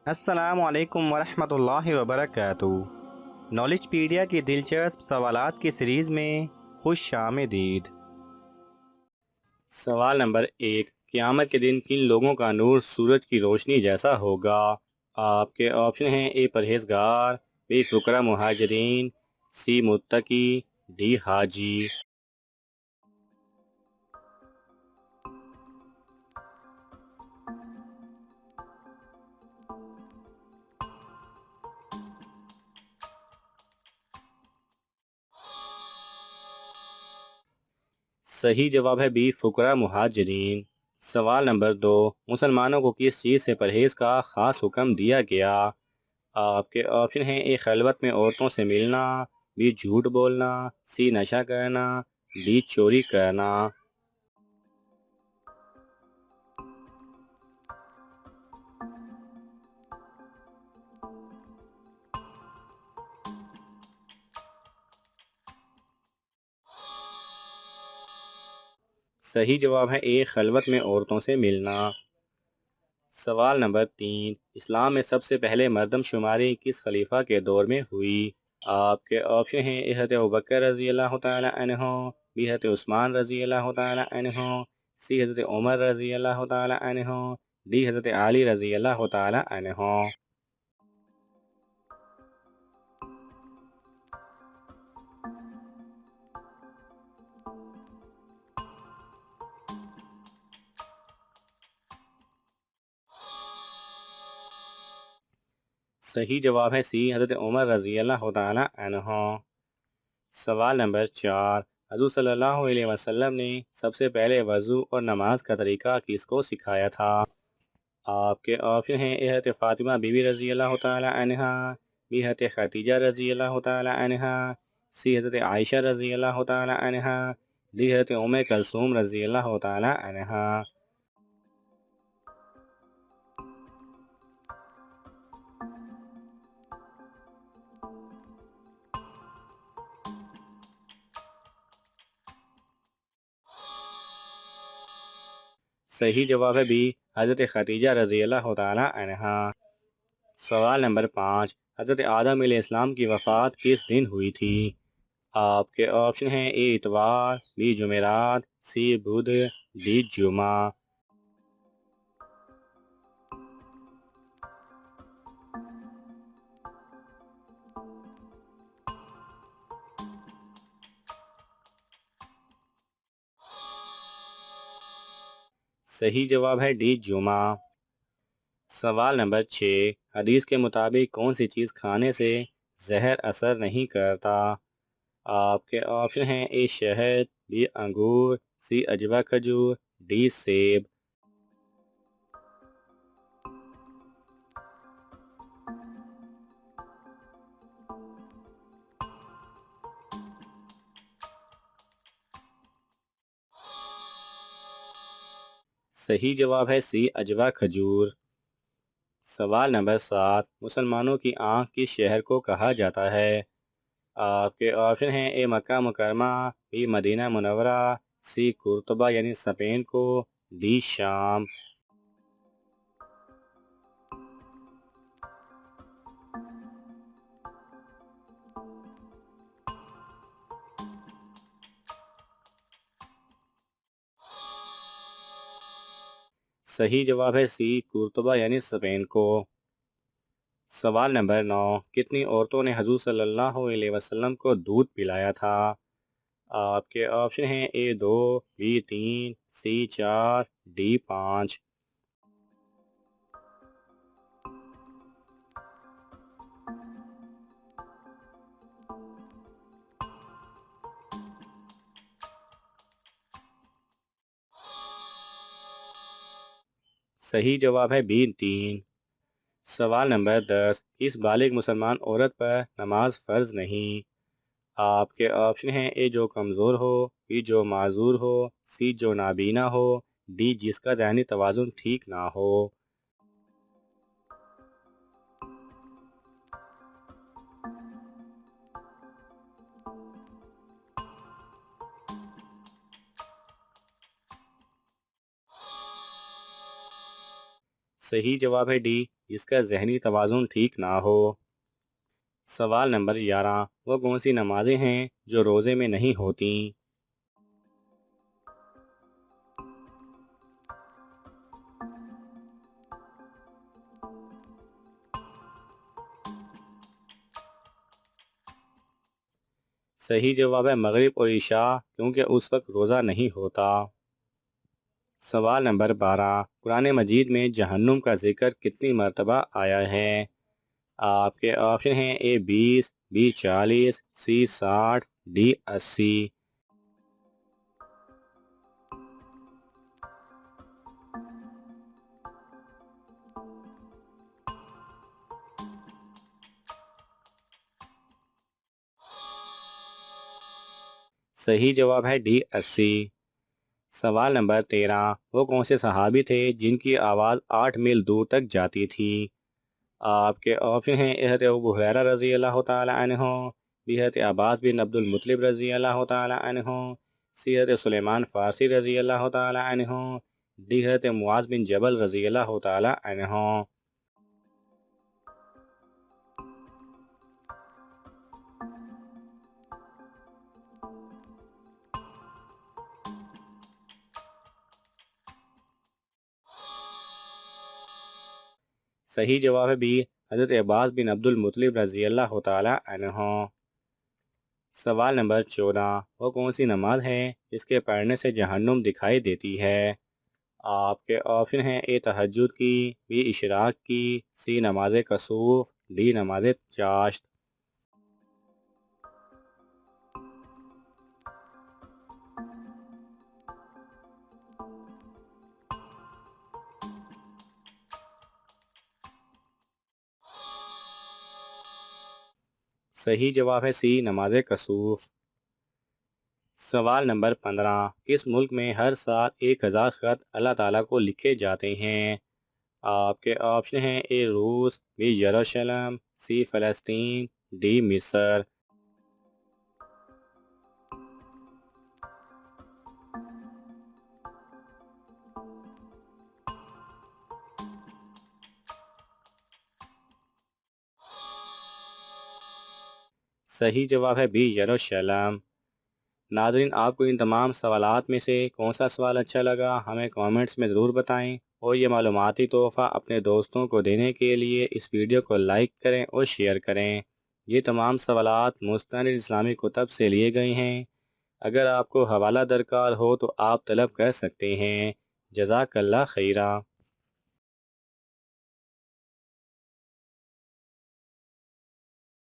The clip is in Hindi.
अस्सलाम वालेकुम वरहमतुल्लाहि वबरकातुहू। नॉलेजपीडिया की दिलचस्प सवालात की सीरीज़ में खुश आमदीद। सवाल नंबर 1, क़यामत के दिन किन लोगों का नूर सूरज की रोशनी जैसा होगा? आपके ऑप्शन हैं: ए परहेजगार, बी फुकरा मुहाजिरीन, सी मुत्तकी, डी हाजी। सही जवाब है बी फुकरा मुहाजिरीन। सवाल नंबर 2, मुसलमानों को किस चीज़ से परहेज़ का ख़ास हुक्म दिया गया? आपके ऑप्शन हैं: ए खलवत में औरतों से मिलना, बी झूठ बोलना, सी नशा करना, डी चोरी करना। सही जवाब है ए खलवत में औरतों से मिलना। सवाल नंबर 3, इस्लाम में सबसे पहले मरदमशुमारी किस खलीफा के दौर में हुई? आपके ऑप्शन हैं: ए हज़रत अबू बकर रज़ी अल्लाह तआला अन्हो, बी हज़रत उस्मान रज़ी अल्लाह तआला अन्हो, सी हज़रत उमर रज़ी अल्लाह तआला अन्हो, डी हज़रत अली रज़ी अल्लाह तआला अन्हो। सही जवाब है सी हज़रत उमर रज़ी अल्लाह तआला अन्हो। सवाल नंबर 4, हज़ूर सल्लल्लाहु अलैहि वसल्लम ने सबसे पहले वज़ू और नमाज का तरीका किसको सिखाया था? आपके ऑप्शन हैं: ए हज़रत फ़ातिमा बीवी रज़ी अल्लाह तआला अन्हा, बी हज़रत खदीजा रज़ी अल्लाह तआला अन्हा, सी हज़रत आयशा रज़ी अल्लाह तआला अन्हा, डी हज़रत उम्मे कलसूम रज़ी अल्लाह तआला अन्हा। सही जवाब है बी हज़रत खदीजा रज़ी अल्लाह तआला अन्हा। सवाल नंबर 5, हज़रत आदम अलैहिस्सलाम की वफ़ात किस दिन हुई थी? आपके ऑप्शन हैं: ए इतवार, बी जुमेरात, सी बुध, डी जुमा। सही जवाब है डी जुमा। सवाल नंबर 6, हदीस के मुताबिक कौन सी चीज़ खाने से जहर असर नहीं करता? आपके ऑप्शन हैं: ए शहद, बी अंगूर, सी अजवा खजूर, डी सेब। सही जवाब है सी अजवा खजूर। सवाल नंबर 7, मुसलमानों की आँख किस शहर को कहा जाता है? आपके ऑप्शन हैं: ए मक्का मुकरमा, बी मदीना मुनव्वरा, सी कुर्तबा यानी स्पेन को, डी शाम। सही जवाब है सी कुर्तबा यानी स्पेन को। सवाल नंबर 9, कितनी औरतों ने हजूर सल्लल्लाहु अलैहि वसल्लम को दूध पिलाया था? आपके ऑप्शन हैं: ए 2, बी 3, सी 4, डी 5। सही जवाब है बी 3। सवाल नंबर 10, किस बालिग मुसलमान औरत पर नमाज फ़र्ज नहीं? आपके ऑप्शन हैं: ए जो कमज़ोर हो, बी जो माजूर हो, सी जो नाबीना हो, डी जिसका ज़हनी तवाज़ुन ठीक ना हो। सही जवाब है डी, जिसका जहनी तवाज़ुन ठीक ना हो। सवाल नंबर 11, वो कौन सी नमाजें हैं जो रोज़े में नहीं होती? सही जवाब है मगरिब और इशा, क्योंकि उस वक्त रोज़ा नहीं होता। सवाल नंबर 12, कुरान मजीद में जहन्नुम का जिक्र कितनी मरतबा आया है? आपके ऑप्शन हैं ए 20, बी 40, सी 60, डी 80। सही जवाब है डी 80। सवाल नंबर 13, वो कौन से सहाबी थे जिनकी आवाज़ 8 मील दूर तक जाती थी? आपके ऑप्शन हैं हज़रत अबू हुरैरा रज़ी अल्लाह तआला अन्हु, बी हज़रत अब्बास बिन अब्दुल मुत्तलिब रज़ी अल्लाह तआला अन्हु, सी हज़रत सुलेमान फ़ारसी रज़ी अल्लाह तआला अन्हु, डी हज़रत मुआज़ बिन जबल रज़ी अल्लाह तआला अन्हु। सही जवाब है बी, हज़रत अब्बास बिन अब्दुल मुत्तलिब रज़ी अल्लाह तआला अन्हु। सवाल नंबर 14, वो कौन सी नमाज है जिसके पढ़ने से जहन्नुम दिखाई देती है? आपके ऑप्शन हैं ए तहज्जुद की, बी इशराक की, सी नमाज कसूफ, डी नमाज चाश्त। सही जवाब है सी नमाज कसूफ। सवाल नंबर 15, इस मुल्क में हर साल 1000 ख़त अल्लाह ताला को लिखे जाते हैं? आपके ऑप्शन हैं ए रूस, बी यरूशलेम, सी फ़लस्तीन, डी मिस्र। सही जवाब है बी यरूशलेम। नाज़रीन, आपको इन तमाम सवालात में से कौन सा सवाल अच्छा लगा हमें कमेंट्स में ज़रूर बताएं, और ये मालूमाती तोहफ़ा अपने दोस्तों को देने के लिए इस वीडियो को लाइक करें और शेयर करें। ये तमाम सवालात मुस्तनिद इस्लामी कुतब से लिए गए हैं। अगर आपको हवाला दरकार हो तो आप तलब कर सकते हैं। जज़ाकल्लाह खैरा।